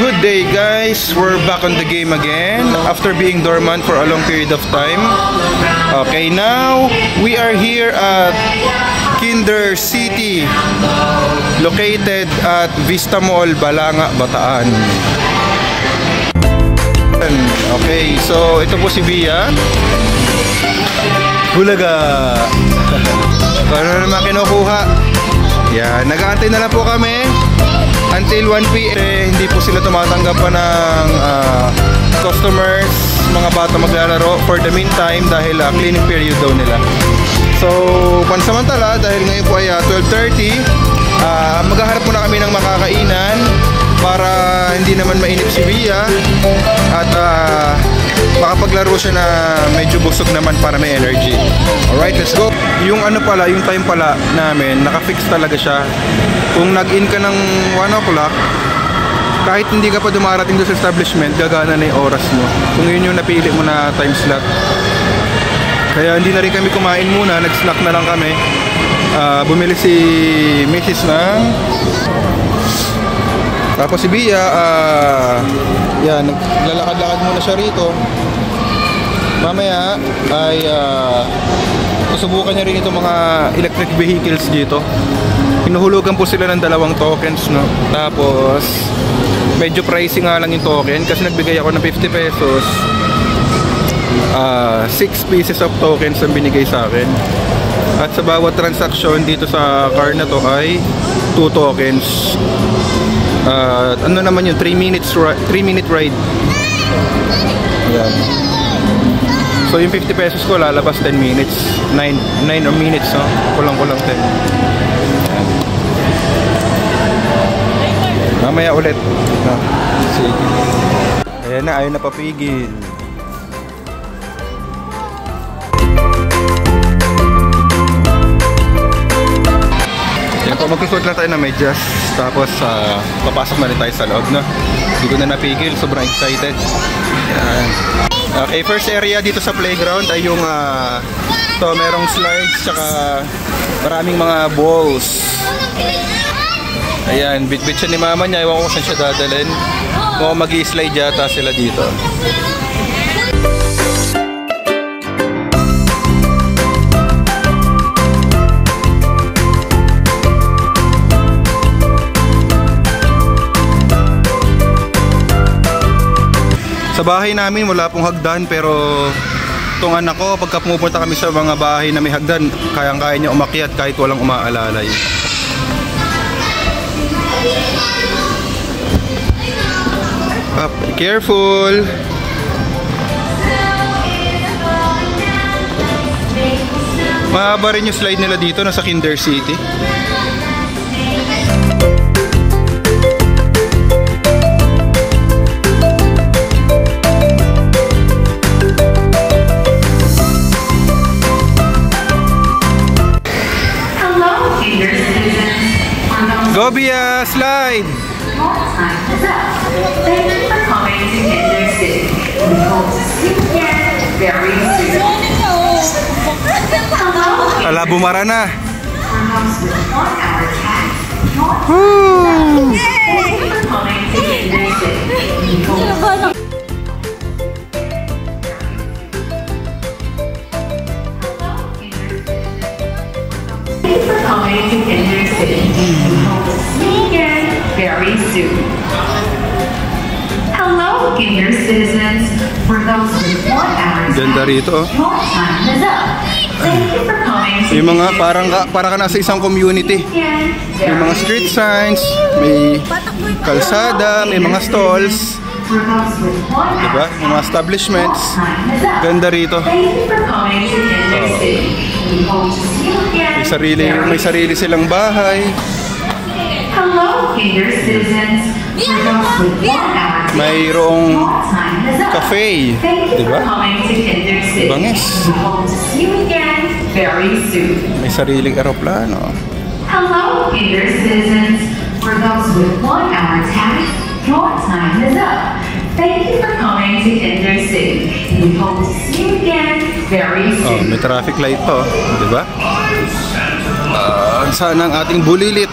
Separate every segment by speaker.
Speaker 1: Good day guys, we're back on the game again after being dormant for a long period of time. Okay, now we are here at Kinder City, located at Vista Mall, Balanga, Bataan. Okay, so ito po si Bia. Bulaga. Paano naman kinukuha? Yan, nag-aantay na lang po kami until 1 PM. Hindi po sila tumatanggap pa ng customers, mga bata maglalaro for the meantime dahil cleaning period daw nila. So, pansamantala, dahil ngayon po ay 12:30, maghahanap muna kami ng makakainan para hindi naman mainip si Bia at makapaglaro siya na medyo busog naman para may energy. Alright, let's go. Yung ano pala, yung time pala namin, nakafix talaga siya. Kung nag-in ka ng 1 o'clock, kahit hindi ka pa dumarating doon sa establishment, gagana na yung oras mo. Kung yun yung napili mo na time slot. Kaya hindi na rin kami kumain muna, nag-snack na lang kami. Bumili si Mrs. ng... Tapos si Bia, yan, naglalakad-lakad muna siya rito. Mamaya ay susubukan niya rin itong mga electric vehicles dito. Hinuhulugan po sila ng 2 tokens, no? Tapos medyo pricey nga lang yung token kasi nagbigay ako ng 50 pesos. 6 pieces of tokens ang binigay sa akin. At sa bawat transaction dito sa car na to ay 2 tokens. Ano naman yun, 3 minute ride. Ayan. So yung 50 pesos ko lalabas 10 minutes 9 minutes, no? Kulang 10. Mamaya ulit, no? Sige. Ayan na, ayaw na papigil. Yan po, magsusuot lang tayo na medyas. Tapos papasok na rin tayo sa loob, no? Hindi ko na napigil, sobrang excited. Yan. Okay, first area dito sa playground ay yung merong slides tsaka maraming mga balls. Ayan, bit-bit siya ni mama niya, ewan ko kung saan siya dadalhin. Kung mag-i-slide yata sila dito. Sa bahay namin wala pong hagdan, pero itong anak ko, pagka pumupunta kami sa mga bahay na may hagdan, kayang-kaya niya umakyat kahit walang umaalalay. Be careful! Mahaba rin yung slide nila dito, nasa Kinder City. Go Bia, slide!
Speaker 2: Thank you for coming to Kinder City. We hope to see you again very soon.
Speaker 1: Ala, bumara na.
Speaker 2: With 1 hour tax.
Speaker 1: Woo!
Speaker 2: Thank you for coming to Kinder City. We hope coming to Kinder City. We hope to see you again very soon. Hello, Kinder citizens. For those with 1 hour
Speaker 1: Ganda rito.
Speaker 2: your time is up. Thank you for coming to
Speaker 1: Yung mga para ka nasa isang community. May mga street signs, may kalsada, may mga stalls. Diba? Yung mga establishments. Ganda rito. May sarili silang bahay.
Speaker 2: Hello, Kinder citizens.
Speaker 1: Mayroong cafe. Diba? Bangis. May sariling eroplano.
Speaker 2: Hello, Kinder citizens. For those with 1 hour tax, your time is up. Thank you for coming to Kinder City. We hope to see you again very soon.
Speaker 1: May traffic light to, di ba? Saan ang ating bulilit?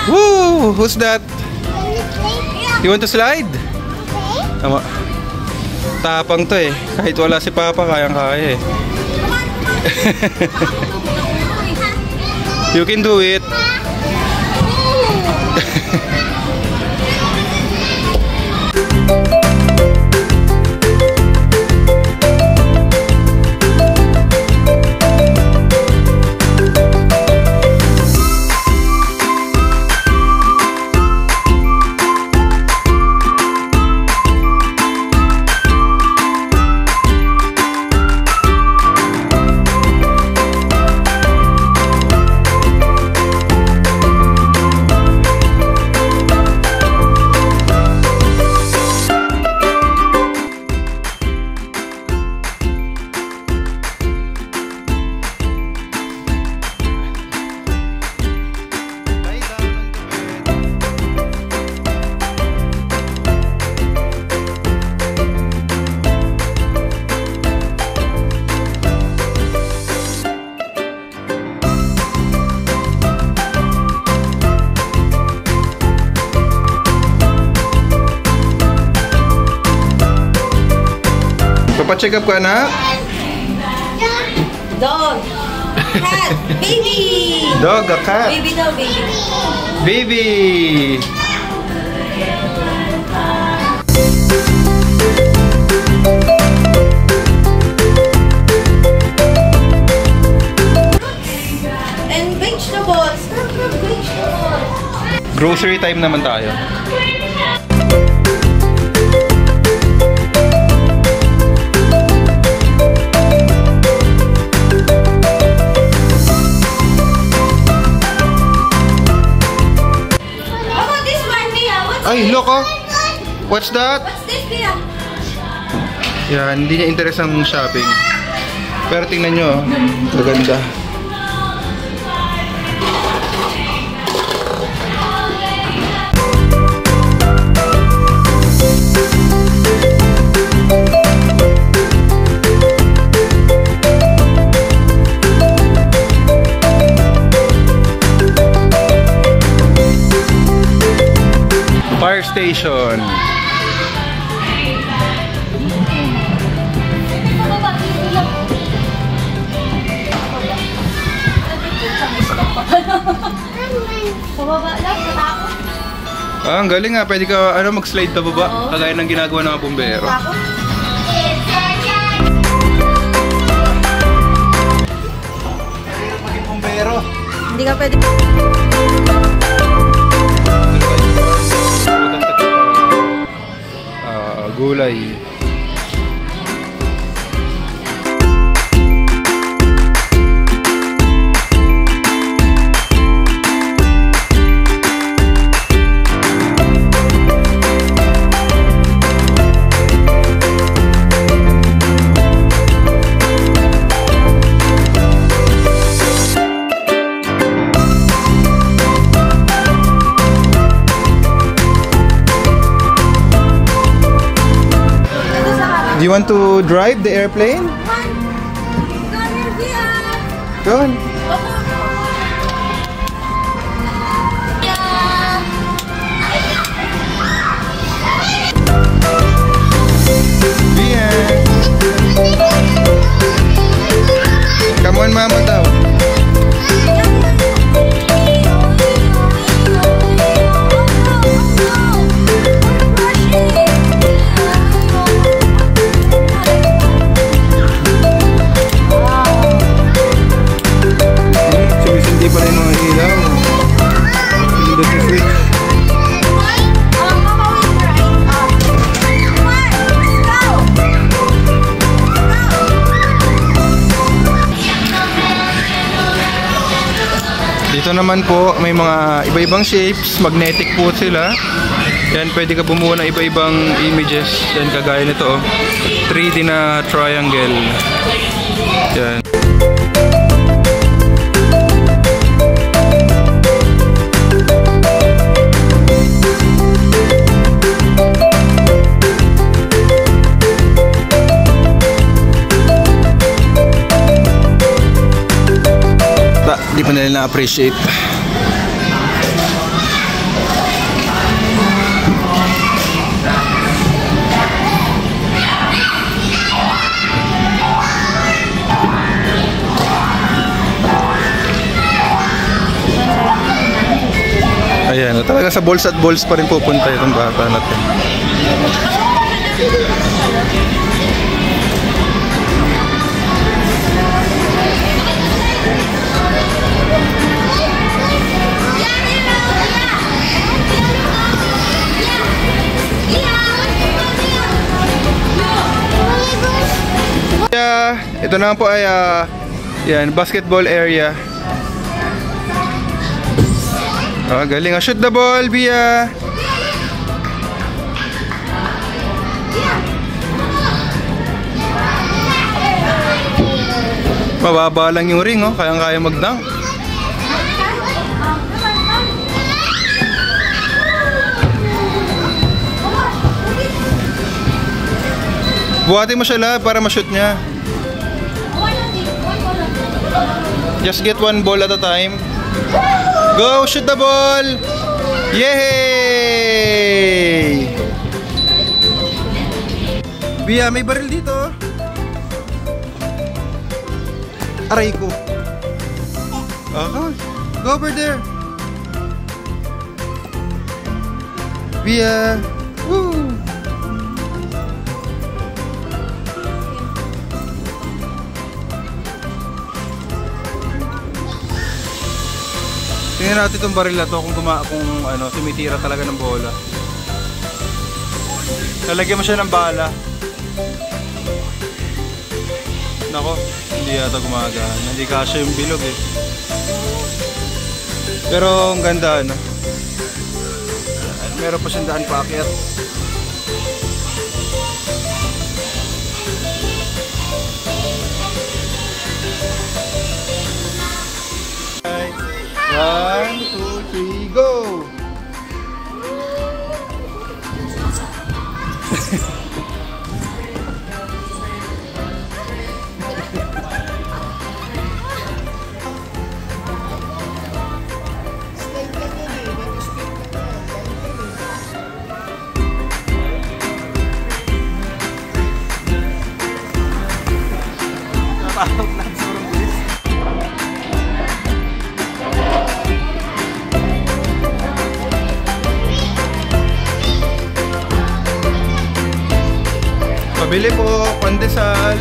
Speaker 1: Woo! Who's that? You want to slide? Tama. Tapang to eh. Kahit wala si Papa, kayang-kaya eh. You can do it. Pacheck up ka na?
Speaker 3: Dog. Cat. Baby.
Speaker 1: Dog, a cat.
Speaker 3: Baby daw, baby.
Speaker 1: Baby.
Speaker 3: And vegetables. Vegetables.
Speaker 1: Grocery time naman tayo. Ay, look oh! What's that?
Speaker 3: What's this, Pia?
Speaker 1: Yan, hindi niya interest ang shopping. Pero tingnan nyo, maganda. Fire station.
Speaker 3: Pababa lang, natakot.
Speaker 1: Ah, ang galing nga. Pwede ka mag-slide pa baba. Kagaya ng ginagawa ng mga bumbero. Maging bumbero.
Speaker 3: Hindi ka pwede.
Speaker 1: Gulay. Do you want to drive the airplane? Go on. Come on, Mama daw. Dito naman po may mga iba-ibang shapes, magnetic po sila. Yan, pwede ka bumuo ng iba-ibang images. Yan, kagaya nito oh. 3D na triangle. Yan. Di pa nila na-appreciate. Ayan, talaga sa balls at balls pa rin pupunta itong bata natin. Ito naman po ay yan, basketball area. Galing. Shoot the ball, Bia. Mababa lang yung ring, oh. Kayang-kaya mag-dunk. Buhatin mo siya lahat para ma-shoot niya. Just get one ball at a time. Go, shoot the ball! Yay! Bia, may baril dito. Aray ko. Okay. Go over there. Bia. Woo! Tingnan natin itong baril na to kung tumitira talaga ng bola. Lalagyan mo siya ng bala. Nako, hindi yata gumagana. Hindi kasya yung bilog eh. Pero ang ganda, ano? Meron pa siyang daan paakyat. One, two, three, go! Natawag na sobrang bilis. Pabili po, pandesal.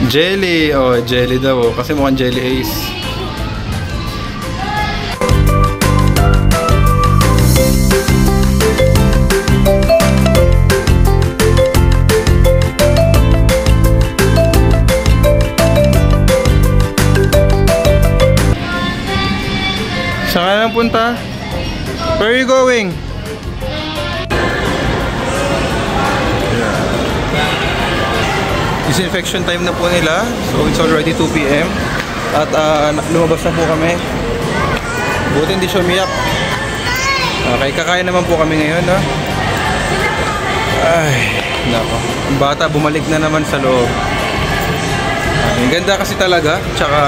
Speaker 1: Jelly, oh jelly daw, kasi mukhang jelly ace. Saan ka lang punta? Where are you going? Disinfection time na po nila. So it's already 2 PM. At lumabas na po kami. Buti hindi siya umiyak. Okay, kakain naman po kami ngayon, no? Ay, nako. Ang bata bumalik na naman sa loob. Ang ganda kasi talaga. Tsaka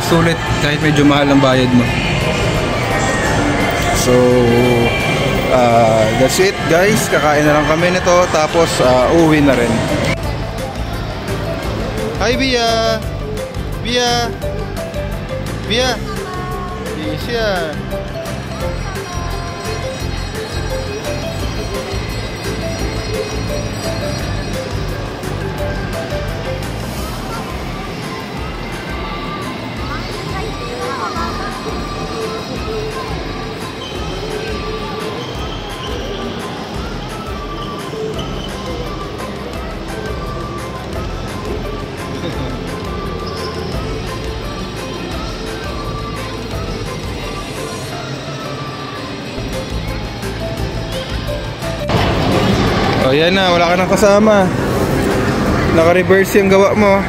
Speaker 1: sulit kahit medyo mahal ang bayad mo. So that's it guys. Kakain na lang kami nito. Tapos uuwi na rin. Hi Bia! Bia! Bia! Bia! Oh, yan na, wala ka nang kasama. Naka-reverse yung gawa mo.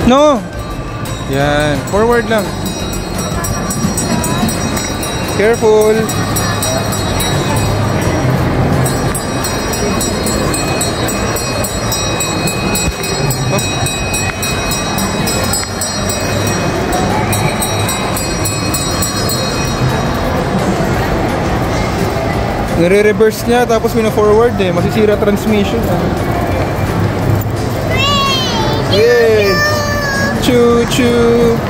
Speaker 1: No! Yan, forward lang. Careful. Nire-reverse niya tapos pina-forward eh. Masisira transmission. Yay! Choo-choo!